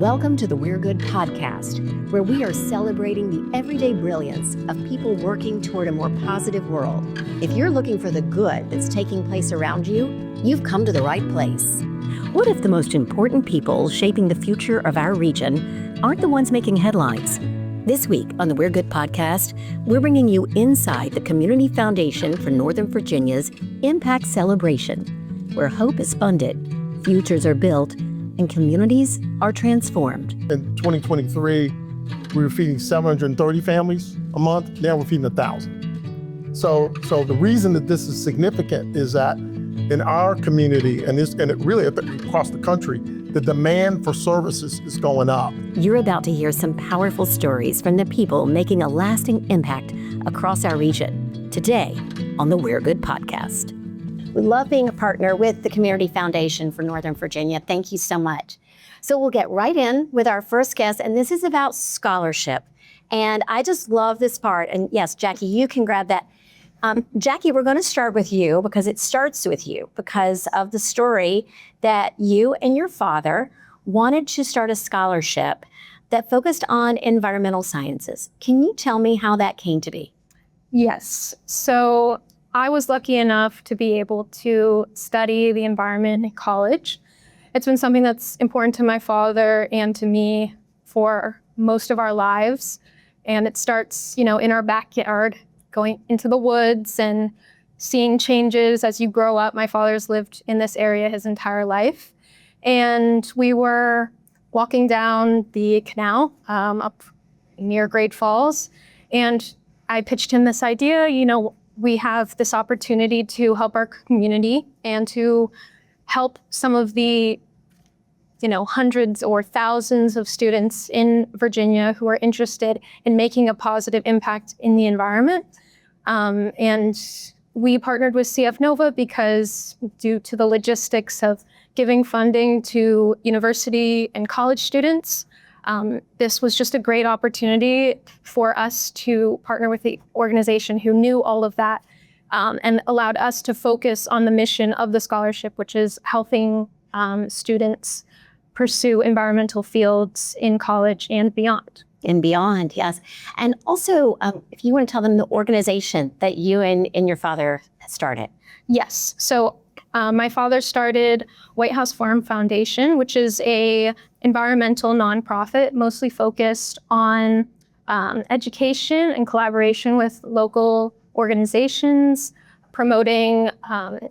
Welcome to the We're Good podcast, where we are celebrating the everyday brilliance of people working toward a more positive world. If you're looking for the good that's taking place around you, you've come to the right place. What if the most important people shaping the future of our region aren't the ones making headlines? This week on the We're Good podcast, we're bringing you inside the Community Foundation for Northern Virginia's Impact Celebration, where hope is funded, futures are built, and communities are transformed. In 2023, we were feeding 730 families a month. Now we're feeding 1,000. So the reason that this is significant is that in our community, and it really across the country, the demand for services is going up. You're about to hear some powerful stories from the people making a lasting impact across our region. Today on the We're Good podcast. We love being a partner with the Community Foundation for Northern Virginia. Thank you so much. So we'll get right in with our first guest, and this is about scholarship. And I just love this part. And yes, Jackie, you can grab that. Jackie, we're going to start with you because it starts with you because of the story that you and your father wanted to start a scholarship that focused on environmental sciences. Can you tell me how that came to be? Yes. So I was lucky enough to be able to study the environment in college. It's been something that's important to my father and to me for most of our lives. And it starts, in our backyard, going into the woods and seeing changes as you grow up. My father's lived in this area his entire life. And we were walking down the canal up near Great Falls. And I pitched him this idea, we have this opportunity to help our community and to help some of the, hundreds or thousands of students in Virginia who are interested in making a positive impact in the environment. And we partnered with CF Nova because due to the logistics of giving funding to university and college students, this was just a great opportunity for us to partner with the organization who knew all of that and allowed us to focus on the mission of the scholarship, which is helping students pursue environmental fields in college and beyond. And beyond, yes. And also, if you want to tell them the organization that you and your father started. Yes. So my father started White House Farm Foundation, which is a environmental nonprofit mostly focused on education and collaboration with local organizations, promoting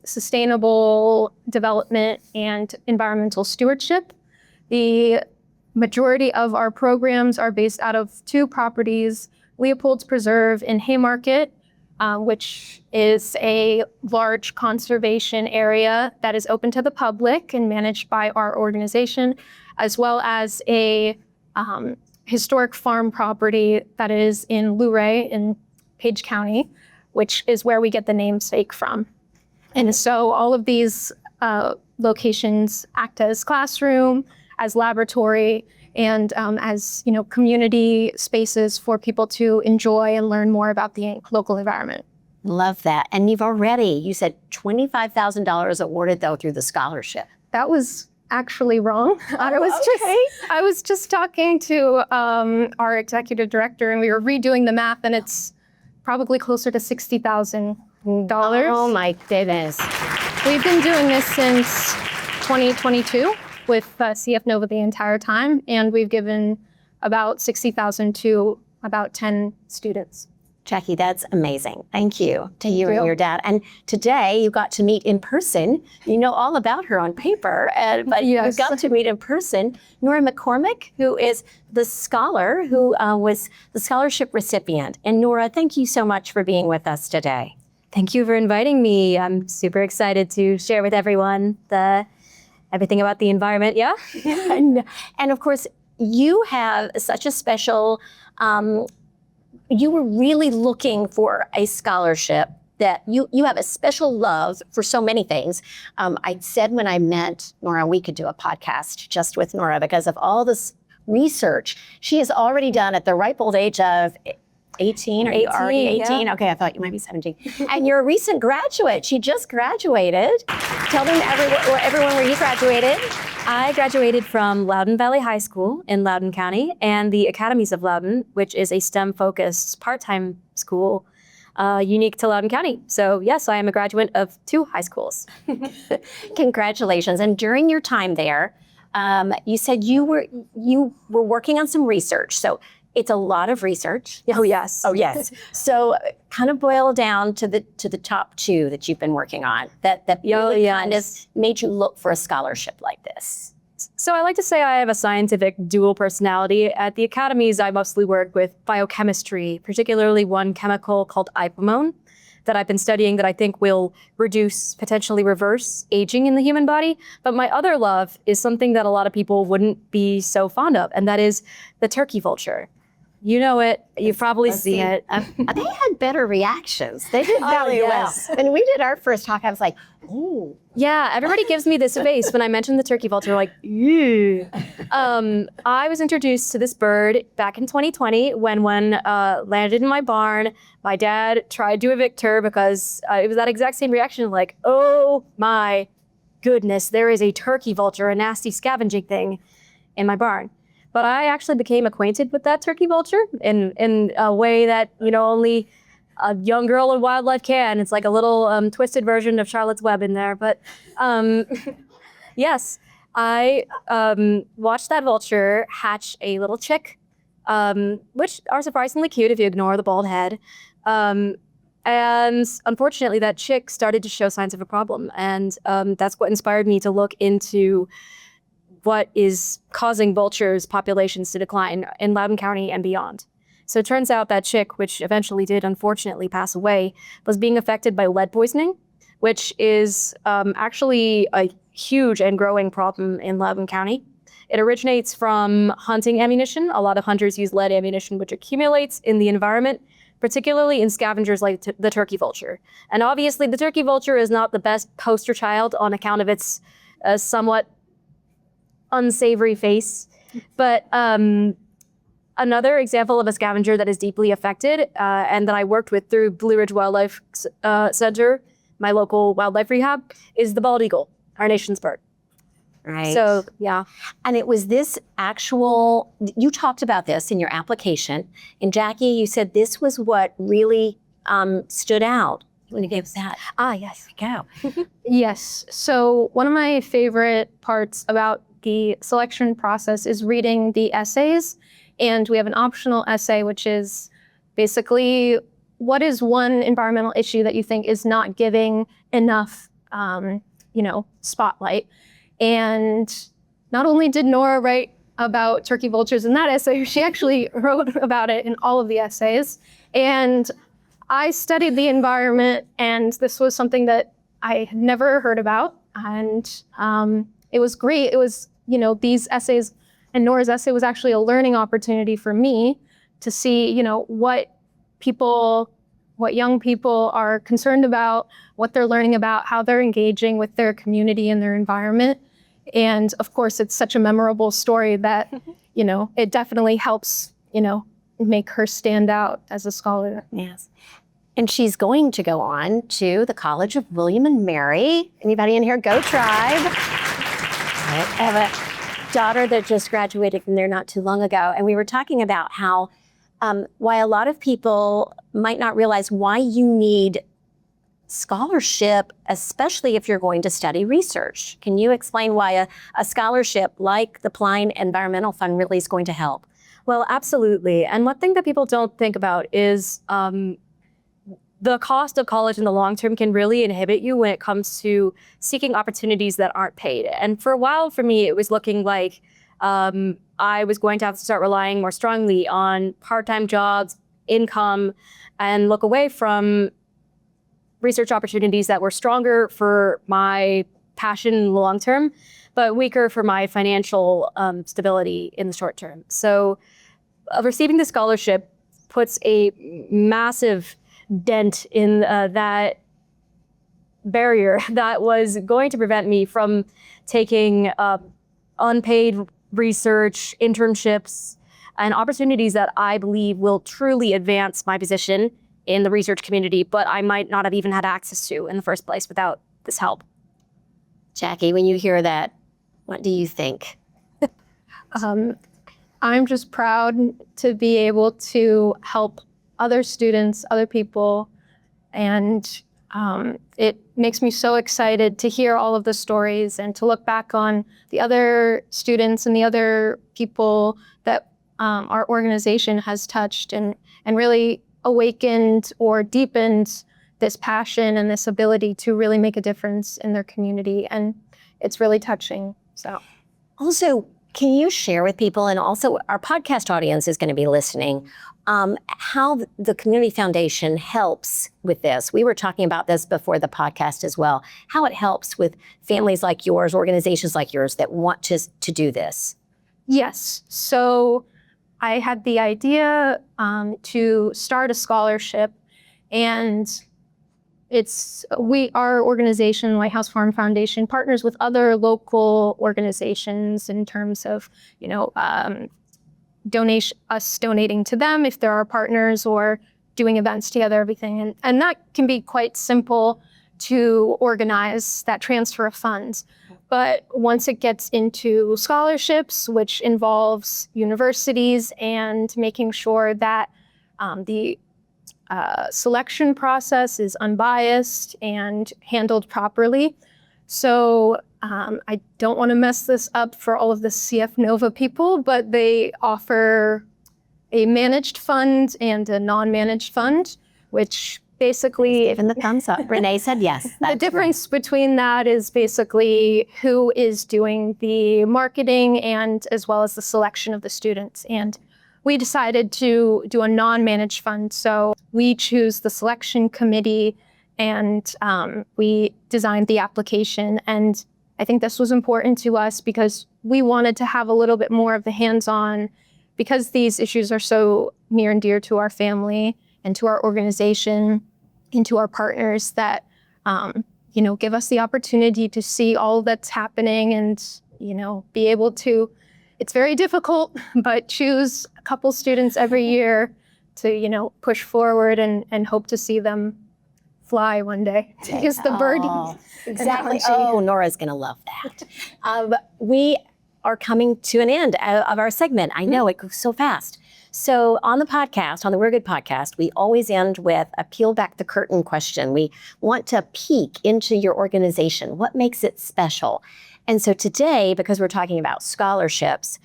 sustainable development and environmental stewardship. The majority of our programs are based out of two properties, Leopold's Preserve in Haymarket, which is a large conservation area that is open to the public and managed by our organization, as well as a historic farm property that is in Luray in Page County, which is where we get the namesake from. And so all of these locations act as classroom, as laboratory, and as community spaces for people to enjoy and learn more about the local environment. Love that. And you said $25,000 awarded though through the scholarship. That was actually wrong. I was just talking to our executive director, and we were redoing the math, and it's probably closer to $60,000. Oh my goodness. We've been doing this since 2022 with CF Nova the entire time, and we've given about $60,000 to about 10 students. Jackie, that's amazing. Thank you to you and your dad. And today you got to meet in person. You know all about her on paper, but yes. You got to meet in person Nora McCormick, who is the scholar who was the scholarship recipient. And Nora, thank you so much for being with us today. Thank you for inviting me. I'm super excited to share with everyone everything about the environment, yeah? And of course, you have such a special, you were really looking for a scholarship that you have a special love for so many things. I said when I met Nora, we could do a podcast just with Nora because of all this research she has already done at the ripe old age of 18? Are you already 18, 18? Okay, I thought you might be 17. And you're a recent graduate. She just graduated. Tell them everyone where you graduated. I graduated from Loudoun Valley High School in Loudoun County and the Academies of Loudoun, which is a STEM-focused part-time school unique to Loudoun County. So yes, I am a graduate of 2 high schools. Congratulations. And during your time there, you said you were working on some research. So it's a lot of research. Oh yes. Oh yes. So kind of boil down to the top 2 that you've been working on that really kind of made you look for a scholarship like this. So I like to say I have a scientific dual personality. At the academies, I mostly work with biochemistry, particularly one chemical called ipamone that I've been studying that I think will reduce, potentially reverse aging in the human body. But my other love is something that a lot of people wouldn't be so fond of, and that is the turkey vulture. You know it. You've probably seen it. They had better reactions. They did very yes. well. When we did our first talk, I was like, oh. Yeah, everybody gives me this face when I mention the turkey vulture, like, ew. I was introduced to this bird back in 2020 when one landed in my barn. My dad tried to evict her because it was that exact same reaction, like, oh my goodness, there is a turkey vulture, a nasty scavenging thing in my barn. But I actually became acquainted with that turkey vulture in a way that, only a young girl in wildlife can. It's like a little twisted version of Charlotte's Web in there. But yes, I watched that vulture hatch a little chick, which are surprisingly cute if you ignore the bald head. And unfortunately, that chick started to show signs of a problem. And that's what inspired me to look into what is causing vultures' populations to decline in Loudoun County and beyond. So it turns out that chick, which eventually did unfortunately pass away, was being affected by lead poisoning, which is actually a huge and growing problem in Loudoun County. It originates from hunting ammunition. A lot of hunters use lead ammunition, which accumulates in the environment, particularly in scavengers like the turkey vulture. And obviously the turkey vulture is not the best poster child on account of its somewhat unsavory face. But another example of a scavenger that is deeply affected and that I worked with through Blue Ridge Wildlife Center, my local wildlife rehab, is the bald eagle, our nation's bird. Right. So, yeah. And it was this actual, you talked about this in your application. And Jackie, you said this was what really stood out when you gave us that. Ah, yes. Go. Yes. So one of my favorite parts about the selection process is reading the essays. And we have an optional essay, which is basically, what is one environmental issue that you think is not giving enough, spotlight? And not only did Nora write about turkey vultures in that essay, she actually wrote about it in all of the essays. And I studied the environment, and this was something that I had never heard about. And it was great. It was, these essays, and Nora's essay was actually a learning opportunity for me to see, what young people are concerned about, what they're learning about, how they're engaging with their community and their environment. And of course, it's such a memorable story that, it definitely helps, make her stand out as a scholar. Yes. And she's going to go on to the College of William and Mary. Anybody in here? Go Tribe. I have a daughter that just graduated from there not too long ago. And we were talking about how, why a lot of people might not realize why you need scholarship, especially if you're going to study research. Can you explain why a scholarship like the Pline Environmental Fund really is going to help? Well, absolutely. And one thing that people don't think about is the cost of college in the long term can really inhibit you when it comes to seeking opportunities that aren't paid. And for a while, for me, it was looking like I was going to have to start relying more strongly on part-time jobs, income, and look away from research opportunities that were stronger for my passion in the long term, but weaker for my financial stability in the short term. So receiving the scholarship puts a massive dent in that barrier that was going to prevent me from taking unpaid research, internships, and opportunities that I believe will truly advance my position in the research community, but I might not have even had access to in the first place without this help. Jackie, when you hear that, what do you think? I'm just proud to be able to help other students, other people, and it makes me so excited to hear all of the stories and to look back on the other students and the other people that our organization has touched and really awakened or deepened this passion and this ability to really make a difference in their community. And it's really touching. So, Also, can you share with people, and also our podcast audience is going to be listening, how the Community Foundation helps with this? We were talking about this before the podcast as well, how it helps with families like yours, organizations like yours that want to do this. yes. So I had the idea to start a scholarship, and our organization, White House Farm Foundation, partners with other local organizations in terms of, donating to them if there are partners, or doing events together, everything. And that can be quite simple to organize, that transfer of funds. But once it gets into scholarships, which involves universities and making sure that the selection process is unbiased and handled properly. So I don't want to mess this up for all of the CF Nova people, but they offer a managed fund and a non-managed fund, which basically, Even the thumbs up. Renee said yes. the difference between that is basically who is doing the marketing and as well as the selection of the students. And we decided to do a non-managed fund. So we choose the selection committee, and we designed the application. And I think this was important to us because we wanted to have a little bit more of the hands-on, because these issues are so near and dear to our family and to our organization and to our partners, that give us the opportunity to see all that's happening and be able to. It's very difficult, but choose a couple students every year to push forward and hope to see them fly one day, to use the bird Exactly. analogy. Oh, Nora's going to love that. We are coming to an end of our segment. I know it goes so fast. So on the podcast, on the We're Good podcast, we always end with a peel back the curtain question. We want to peek into your organization. What makes it special? And so today, because we're talking about scholarships,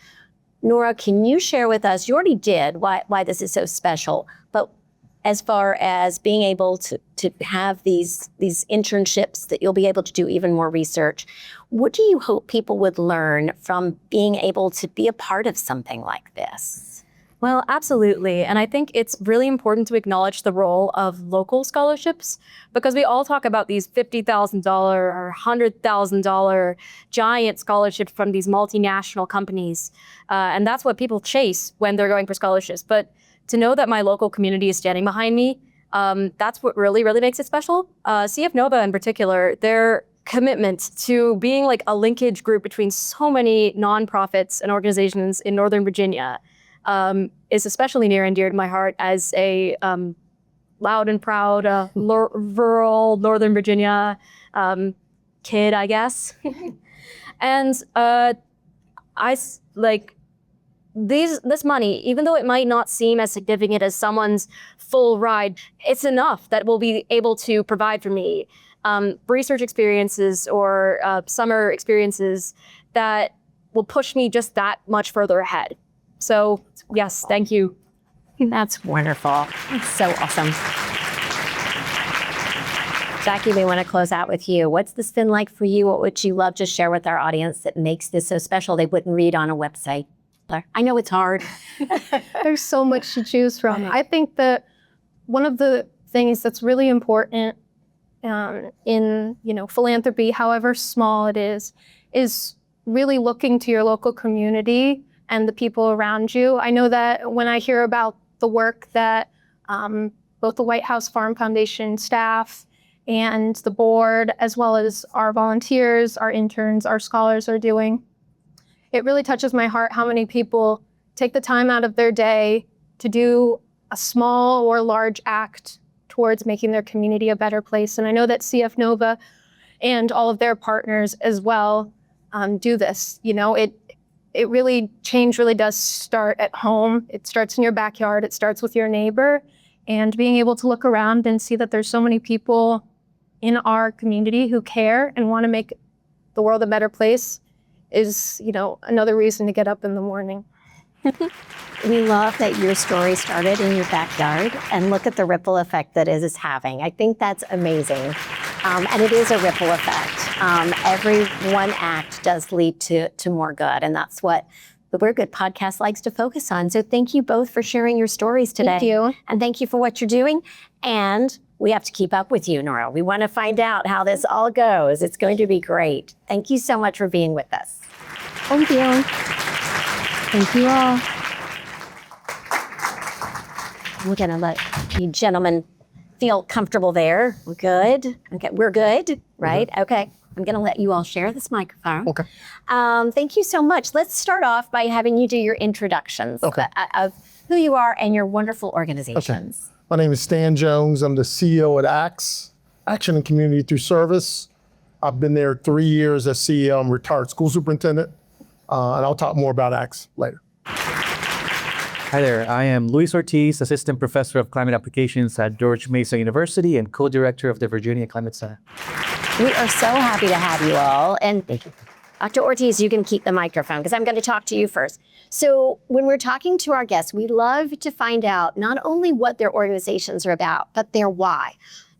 Nora, can you share with us, you already did, why this is so special, but as far as being able to have these internships that you'll be able to do even more research, what do you hope people would learn from being able to be a part of something like this? Well, absolutely. And I think it's really important to acknowledge the role of local scholarships, because we all talk about these $50,000 or $100,000 giant scholarships from these multinational companies. And that's what people chase when they're going for scholarships. But to know that my local community is standing behind me, that's what really, really makes it special. CF Nova in particular, their commitment to being like a linkage group between so many nonprofits and organizations in Northern Virginia is especially near and dear to my heart as a loud and proud rural Northern Virginia kid, I guess. And this money, even though it might not seem as significant as someone's full ride, it's enough that will be able to provide for me research experiences or summer experiences that will push me just that much further ahead. So yes, thank you. That's wonderful. That's so awesome. Jackie, we want to close out with you. What's this been like for you? What would you love to share with our audience that makes this so special they wouldn't read on a website? I know it's hard. There's so much to choose from. I think that one of the things that's really important in philanthropy, however small it is really looking to your local community and the people around you. I know that when I hear about the work that both the White House Farm Foundation staff and the board, as well as our volunteers, our interns, our scholars are doing, it really touches my heart how many people take the time out of their day to do a small or large act towards making their community a better place. And I know that CF Nova and all of their partners as well do this. You know, change really does start at home. It starts in your backyard. It starts with your neighbor. And being able to look around and see that there's so many people in our community who care and want to make the world a better place is, you know, another reason to get up in the morning. We love that your story started in your backyard, and look at the ripple effect that it is having. I think that's amazing. And it is a ripple effect. Every one act does lead to more good, and that's what the We're Good podcast likes to focus on. So thank you both for sharing your stories today. Thank you. And thank you for what you're doing. And we have to keep up with you, Nora. We want to find out how this all goes. It's going to be great. Thank you so much for being with us. Thank you. Thank you all. We're going to let you gentlemen feel comfortable there. We're good. Okay, we're good, right? Okay. I'm going to let you all share this microphone. Okay. Thank you so much. Let's start off by having you do your introductions of who you are and your wonderful organizations. My name is Stan Jones. I'm the CEO at ACTS, Action and Community Through Service. I've been there 3 years as CEO. I'm retired school superintendent. And I'll talk more about ACTS later. Hi there, I am Luis Ortiz, Assistant Professor of Climate Applications at George Mason University and Co-Director of the Virginia Climate Center. We are so happy to have you all. And Dr. Ortiz, you can keep the microphone because I'm going to talk to you first. So when we're talking to our guests, we love to find out not only what their organizations are about, but their why.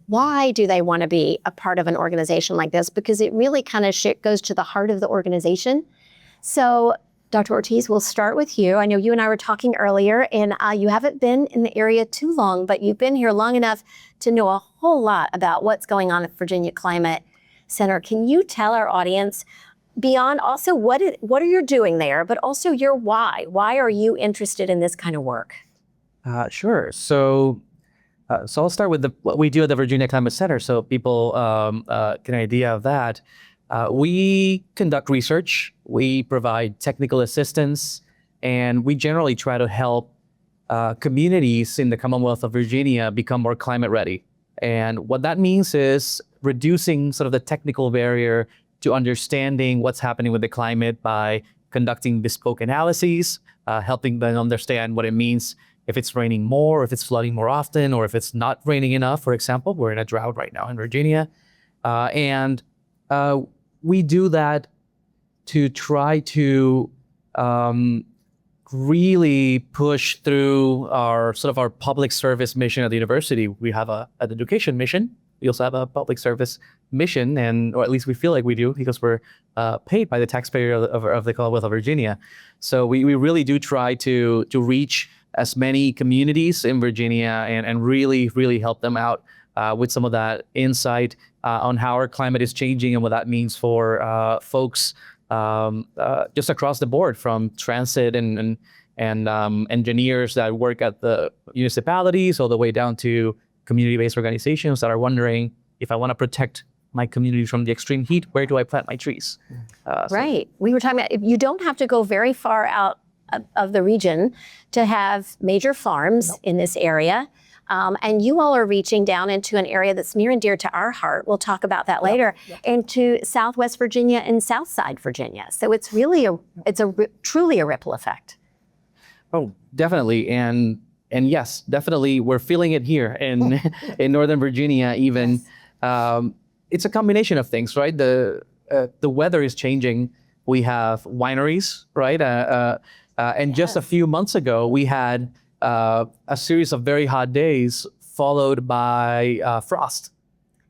Why do they want to be a part of an organization like this? Because it really kind of goes to the heart of the organization. So Dr. Ortiz, we'll start with you. I know you and I were talking earlier, and you haven't been in the area too long, but you've been here long enough to know a whole lot about what's going on at Virginia Climate Center. Can you tell our audience, beyond also what are you doing there, but also your why? Why are you interested in this kind of work? Sure. So I'll start with what we do at the Virginia Climate Center so people get an idea of that. We conduct research, we provide technical assistance, and we generally try to help communities in the Commonwealth of Virginia become more climate ready. And what that means is reducing sort of the technical barrier to understanding what's happening with the climate by conducting bespoke analyses, helping them understand what it means if it's raining more, if it's flooding more often, or if it's not raining enough. For example, we're in a drought right now in Virginia. We do that to try to really push through our public service mission at the university. We have an education mission. We also have a public service mission, or at least we feel like we do because we're paid by the taxpayer of the Commonwealth of Virginia. So we really do try to reach as many communities in Virginia and really, really help them out with some of that insight on how our climate is changing and what that means for folks just across the board, from transit and engineers that work at the municipalities all the way down to community-based organizations that are wondering, if I want to protect my community from the extreme heat, where do I plant my trees? Right. We were talking about, you don't have to go very far out of the region to have major farms in this area. And you all are reaching down into an area that's near and dear to our heart. We'll talk about that later, into Southwest Virginia and Southside Virginia. So it's really truly a ripple effect. Oh, definitely. And yes, definitely, we're feeling it here in Northern Virginia even. Yes. It's a combination of things, right? The weather is changing. We have wineries, right? And just a few months ago, we had a series of very hot days followed by frost.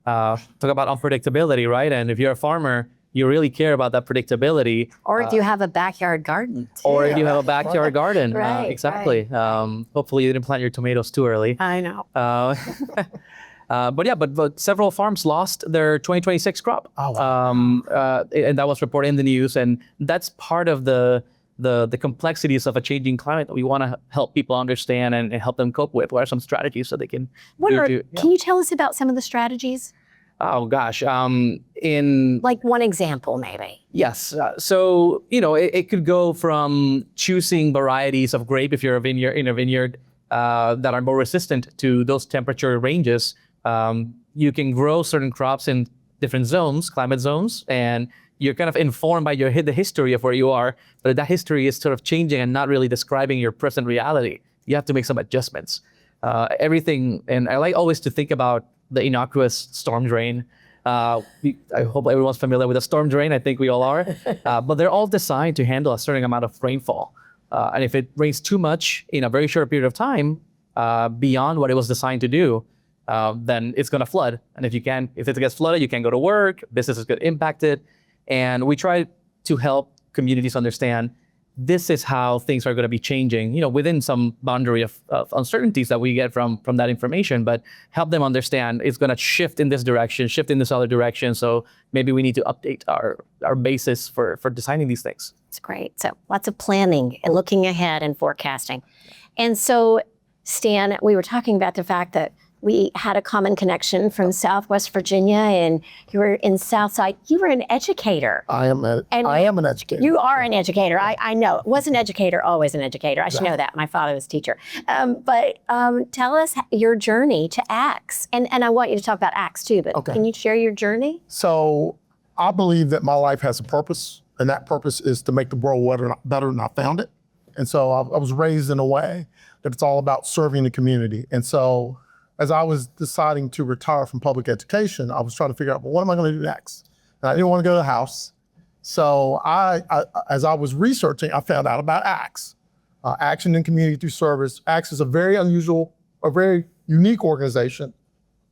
Talk about unpredictability, right? And if you're a farmer, you really care about that predictability. Or if you have a backyard garden, too. Or if you have a backyard garden. Right, exactly. Right. Hopefully you didn't plant your tomatoes too early. I know. But several farms lost their 2026 crop. Oh, wow. And that was reported in the news. And that's part of the complexities of a changing climate that we want to help people understand and help them cope with. What are some strategies so they can Can you tell us about some of the strategies? Oh gosh, in Like one example, maybe. yes. So, it could go from choosing varieties of grape if you're in a vineyard that are more resistant to those temperature ranges. You can grow certain crops in different zones, climate zones, and you're kind of informed by the history of where you are, but that history is sort of changing and not really describing your present reality. You have to make some adjustments. Everything, and I like always to think about the innocuous storm drain. I hope everyone's familiar with a storm drain. I think we all are. But they're all designed to handle a certain amount of rainfall. And if it rains too much in a very short period of time, beyond what it was designed to do, then it's going to flood. And if it gets flooded, you can't go to work, businesses get impacted. And we try to help communities understand this is how things are going to be changing, within some boundary of uncertainties that we get from that information, but help them understand it's going to shift in this direction, shift in this other direction. So maybe we need to update our basis for designing these things. It's great. So lots of planning and looking ahead and forecasting. And so, Stan, we were talking about the fact that we had a common connection from Southwest Virginia, and you were in Southside. You were an educator. I am an educator. You are an educator. I know. Was an educator, always an educator. I should know that. My father was a teacher. But tell us your journey to ACTS. And I want you to talk about ACTS too, but Okay. Can you share your journey? So I believe that my life has a purpose, and that purpose is to make the world better than I found it. And so I was raised in a way that it's all about serving the community. And so as I was deciding to retire from public education, I was trying to figure out, well, what am I going to do next? And I didn't want to go to the House. So as I was researching, I found out about ACTS, Action in Community Through Service. ACTS is a very unique organization.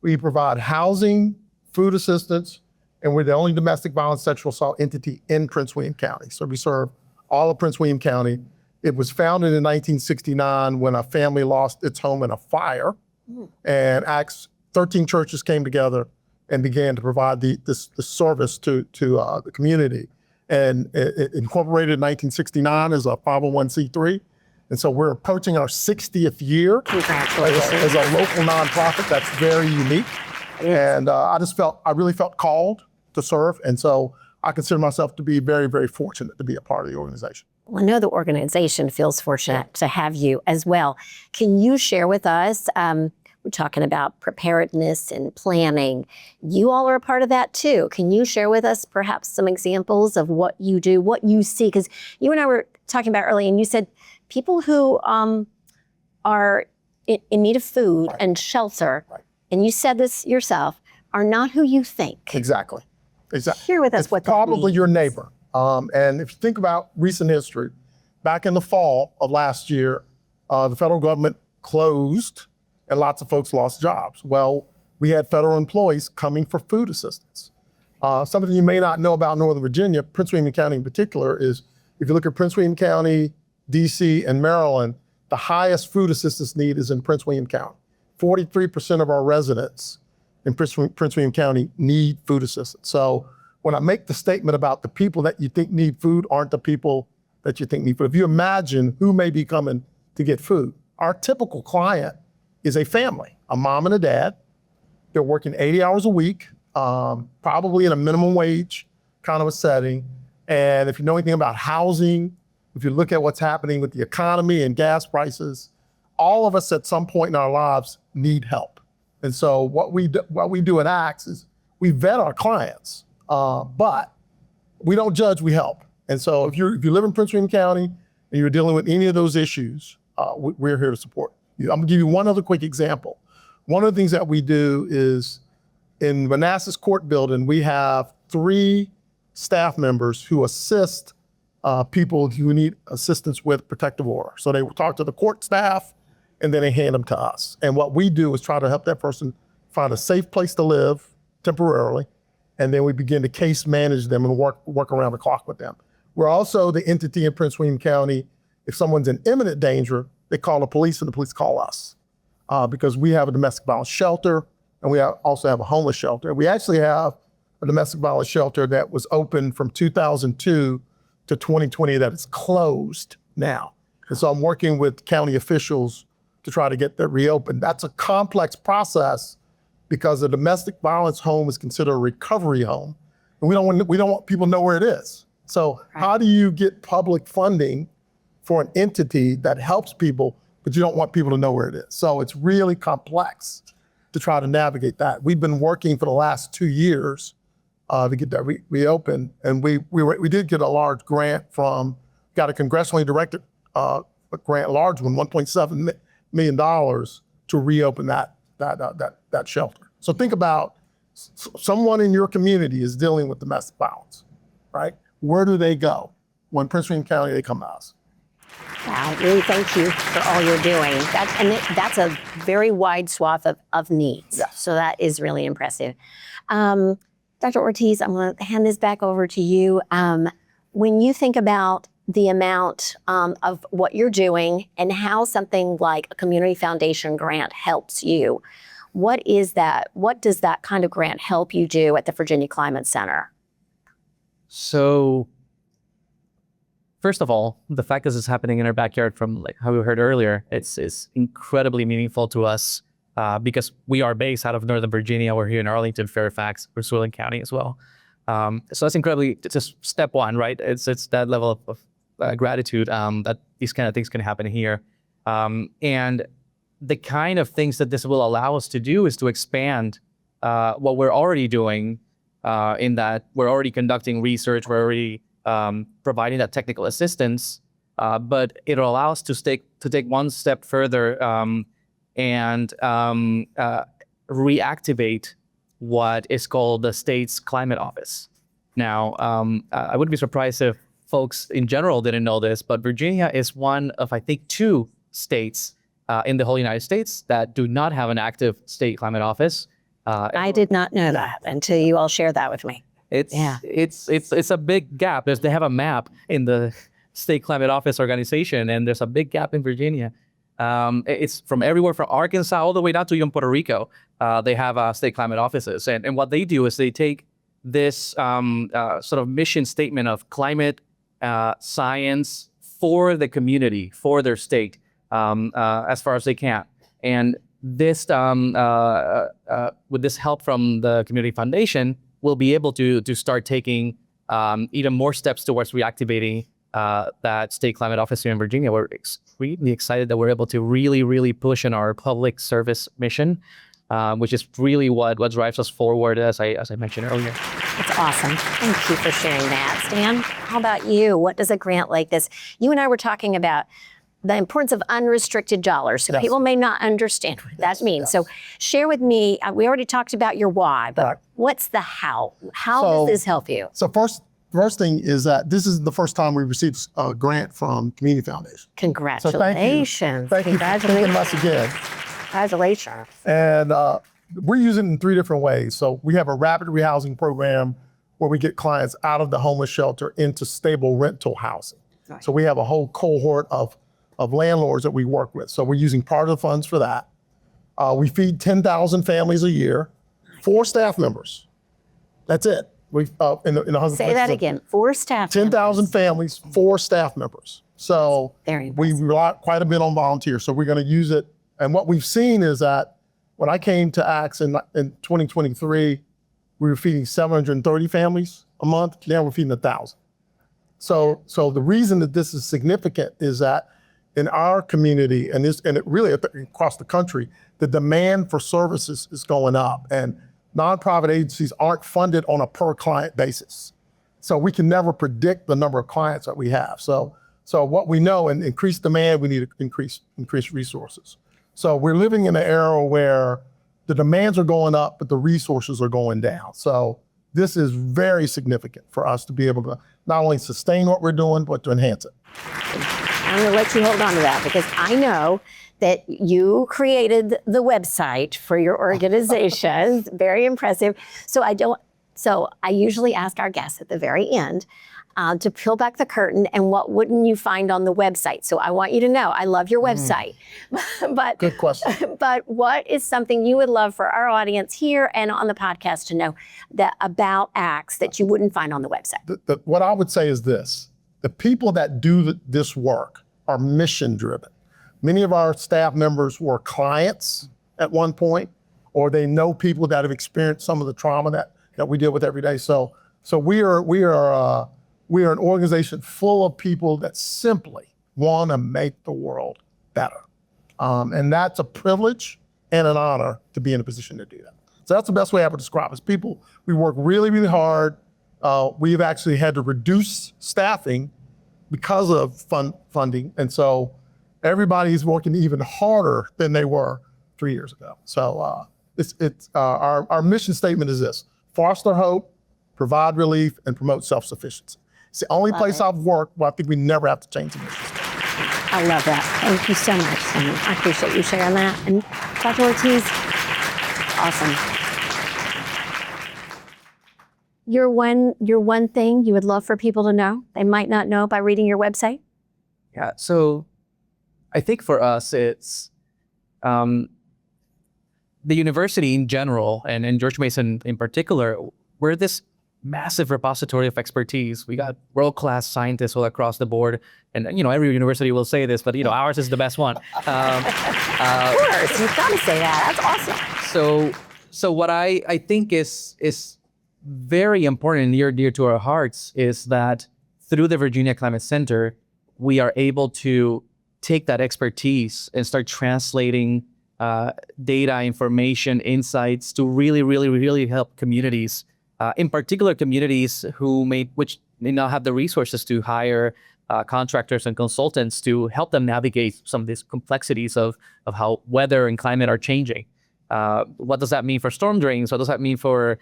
We provide housing, food assistance, and we're the only domestic violence sexual assault entity in Prince William County. So we serve all of Prince William County. It was founded in 1969 when a family lost its home in a fire. And ACTS, 13 churches came together and began to provide the service to the community. And it incorporated in 1969 as a 501c3. And so we're approaching our 60th year as a local nonprofit. That's very unique. And I really felt called to serve. And so I consider myself to be very, very fortunate to be a part of the organization. Well, I know the organization feels fortunate to have you as well. Can you share with us, we're talking about preparedness and planning. You all are a part of that too. Can you share with us perhaps some examples of what you do, what you see? Because you and I were talking about earlier, and you said people who are in need of food and shelter, and you said this yourself, are not who you think. Exactly. Share with us It's what that probably means. your neighbor. And if you think about recent history, back in the fall of last year, the federal government closed and lots of folks lost jobs. Well, we had federal employees coming for food assistance. Something you may not know about Northern Virginia, Prince William County in particular, is if you look at Prince William County, DC, and Maryland, the highest food assistance need is in Prince William County. 43% of our residents in Prince William County need food assistance. So when I make the statement about the people that you think need food aren't the people that you think need food, if you imagine who may be coming to get food, our typical client is a family, a mom and a dad. They're working 80 hours a week, probably in a minimum wage kind of a setting. And if you know anything about housing, if you look at what's happening with the economy and gas prices, all of us at some point in our lives need help. And so what we do at ACTS is we vet our clients, but we don't judge, we help. And so if you live in Prince William County and you're dealing with any of those issues, we're here to support you. I'm gonna give you one other quick example. One of the things that we do is in Manassas Court Building, we have 3 staff members who assist people who need assistance with protective order. So they will talk to the court staff and then they hand them to us. And what we do is try to help that person find a safe place to live temporarily. And then we begin to case manage them and work around the clock with them. We're also the entity in Prince William County. If someone's in imminent danger, they call the police and the police call us because we have a domestic violence shelter and we also have a homeless shelter. We actually have a domestic violence shelter that was open from 2002 to 2020 that is closed now. And so I'm working with county officials to try to get that reopened. That's a complex process because a domestic violence home is considered a recovery home, and we don't want people to know where it is. So how do you get public funding for an entity that helps people, but you don't want people to know where it is? So it's really complex to try to navigate that. We've been working for the last 2 years to get that reopened, and we did get a large grant got a congressionally directed grant, large one, $1.7 million to reopen that shelter. So think about someone in your community is dealing with domestic violence, right? Where do they go? When Prince William County, they come to us. Wow, really thank you for all you're doing. That's a very wide swath of needs. Yeah. So that is really impressive. Dr. Ortiz, I'm going to hand this back over to you. When you think about the amount of what you're doing and how something like a community foundation grant helps you, what is that? What does that kind of grant help you do at the Virginia Climate Center? So, first of all, the fact that this is happening in our backyard, from like how we heard earlier, it's incredibly meaningful to us because we are based out of Northern Virginia. We're here in Arlington, Fairfax, Prince William County as well. So that's incredibly, it's just step one, right? It's that level of gratitude that these kind of things can happen here. And the kind of things that this will allow us to do is to expand what we're already doing in that we're already conducting research, we're already providing that technical assistance, but it'll allow us to take one step further and reactivate what is called the state's climate office. Now, I wouldn't be surprised if folks in general didn't know this, but Virginia is one of, I think, 2 states in the whole United States that do not have an active state climate office. I did not know that until you all shared that with me. It's a big gap. They have a map in the state climate office organization, and there's a big gap in Virginia. It's from everywhere from Arkansas all the way down to even Puerto Rico. They have state climate offices, and what they do is they take this sort of mission statement of climate science for the community, for their state, as far as they can. And this, with this help from the Community Foundation, we'll be able to start taking even more steps towards reactivating that state climate office here in Virginia. We're extremely excited that we're able to really push in our public service mission, which is really what drives us forward, as I mentioned earlier. That's awesome. Thank you for sharing that. Stan, how about you? What does a grant like this? You and I were talking about the importance of unrestricted dollars. So people may not understand what that means. So share with me, we already talked about your why, but what's the how? How does this help you? So first thing is that this is the first time we received a grant from Community Foundation. Congratulations. So thank you for thinking of us again. Congratulations. And we're using it in 3 different ways. So we have a rapid rehousing program where we get clients out of the homeless shelter into stable rental housing. Right. So we have a whole cohort of landlords that we work with. So we're using part of the funds for that. We feed 10,000 families a year, 4 staff members. That's it. We've in 100 Say that again. 4 staff 10,000 families, 4 staff members. So we rely quite a bit on volunteers. So we're going to use it. And what we've seen is that when I came to ACTS in 2023, we were feeding 730 families a month. Now we're feeding 1,000. So the reason that this is significant is that in our community, and it really across the country, the demand for services is going up, and nonprofit agencies aren't funded on a per client basis. So we can never predict the number of clients that we have. So what we know, in increased demand, we need to increase resources. So we're living in an era where the demands are going up, but the resources are going down. So this is very significant for us to be able to not only sustain what we're doing, but to enhance it. I'm going to let you hold on to that because I know that you created the website for your organization. Very impressive. So I usually ask our guests at the very end to peel back the curtain and what wouldn't you find on the website? So I want you to know, I love your website. But good question. But what is something you would love for our audience here and on the podcast to know that about ACTS that you wouldn't find on the website? What I would say is this. The people that do this work are mission driven. Many of our staff members were clients at one point, or they know people that have experienced some of the trauma that we deal with every day. So we are an organization full of people that simply want to make the world better. And that's a privilege and an honor to be in a position to do that. So that's the best way I would describe it. People, we work really, really hard. We've actually had to reduce staffing because of funding. And so everybody's working even harder than they were 3 years ago. So our mission statement is this: foster hope, provide relief, and promote self-sufficiency. It's the only place I've worked where I think we never have to change the mission statement. I love that. Thank you so much, Simon. I appreciate you sharing that. And Dr. Ortiz, awesome. Your one thing you would love for people to know, they might not know by reading your website? Yeah, so I think for us, it's the university in general, and in George Mason in particular, we're this massive repository of expertise. We got world-class scientists all across the board. And, every university will say this, but, ours is the best one. Of course, you've got to say that. That's awesome. So what I think is very important and near dear to our hearts is that through the Virginia Climate Center, we are able to take that expertise and start translating data, information, insights to really, really, really help communities, in particular communities which may not have the resources to hire contractors and consultants to help them navigate some of these complexities of how weather and climate are changing. What does that mean for storm drains? What does that mean for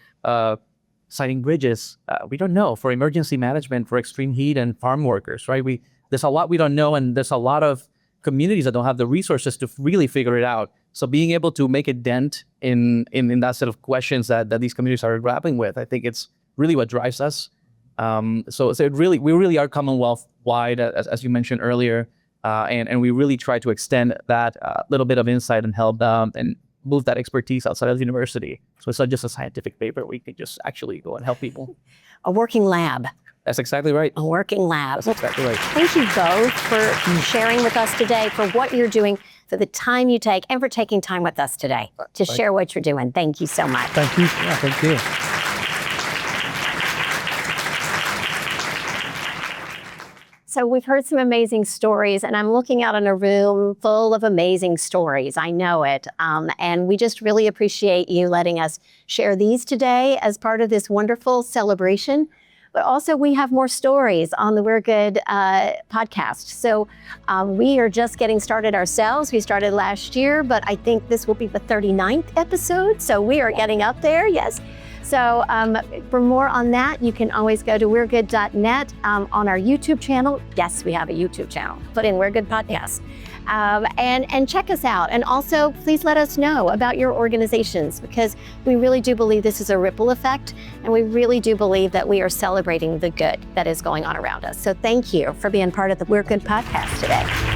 siting bridges? We don't know. For emergency management, for extreme heat and farm workers, right? There's a lot we don't know, and there's a lot of communities that don't have the resources to really figure it out. So being able to make a dent in that set of questions that these communities are grappling with, I think it's really what drives us. So we really are Commonwealth-wide, as you mentioned earlier, and we really try to extend that little bit of insight and help and move that expertise outside of the university. So it's not just a scientific paper. We can just actually go and help people. A working lab. That's exactly right. A working lab. That's exactly right. Thank you both for sharing with us today, for what you're doing, for the time you take, and for taking time with us today to share what you're doing. Thank you so much. Thank you. Yeah, thank you. So we've heard some amazing stories, and I'm looking out in a room full of amazing stories. I know it. And we just really appreciate you letting us share these today as part of this wonderful celebration. But also we have more stories on the We're Good podcast. So we are just getting started ourselves. We started last year, but I think this will be the 39th episode. So we are getting up there, yes. So for more on that, you can always go to we'regood.net on our YouTube channel. Yes, we have a YouTube channel. Put in We're Good Podcast. And check us out. And also, please let us know about your organizations, because we really do believe this is a ripple effect, and we really do believe that we are celebrating the good that is going on around us. So thank you for being part of the We're Good Podcast today.